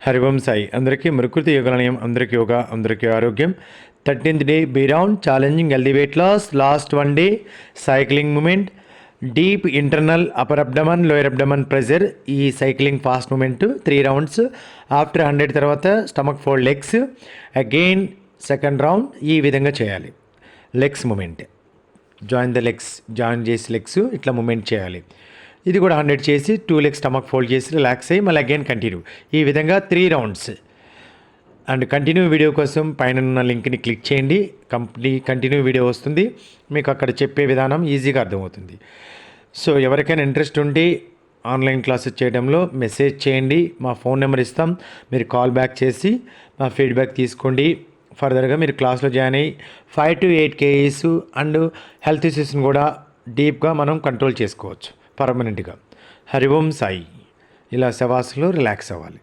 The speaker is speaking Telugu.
హరి ఓం సాయి అందరికీ ప్రకృతి యోగాలయం, అందరికీ యోగా, అందరికీ ఆరోగ్యం. 13th day B round challenging healthy weight loss. Last 1 day cycling movement, deep internal upper abdomen, lower abdomen pressure. ఈ cycling fast movement 3 rounds. After 100 తర్వాత stomach fold legs. Again second round ఈ విధంగా చేయాలి. లెగ్స్ మూమెంట్, జాయిన్ చేసి లెగ్స్ ఇట్లా మూమెంట్ చేయాలి. ఇది కూడా 100 చేసి 2 legs స్టమక్ ఫోల్డ్ చేసి రిలాక్స్ అయ్యి మళ్ళీ అగైన్ కంటిన్యూ. ఈ విధంగా 3 rounds. అండ్ కంటిన్యూ వీడియో కోసం పైన ఉన్న లింక్ని క్లిక్ చేయండి. కంటిన్యూ వీడియో వస్తుంది, మీకు అక్కడ చెప్పే విధానం ఈజీగా అర్థమవుతుంది. సో ఎవరికైనా ఇంట్రెస్ట్ ఉండి ఆన్లైన్ క్లాసెస్ చేయడంలో మెసేజ్ చేయండి, మా ఫోన్ నెంబర్ ఇస్తాం, మీరు కాల్ బ్యాక్ చేసి మా ఫీడ్బ్యాక్ తీసుకోండి. ఫర్దర్గా మీరు క్లాస్లో జాయిన్ అయ్యి 5 to 8 kgs అండ్ హెల్త్ ఇష్యూస్ని కూడా డీప్గా మనం కంట్రోల్ చేసుకోవచ్చు పర్మనెంట్గా. హరి ఓం సాయి. ఇలా శవాసంలో రిలాక్స్ అవ్వాలి.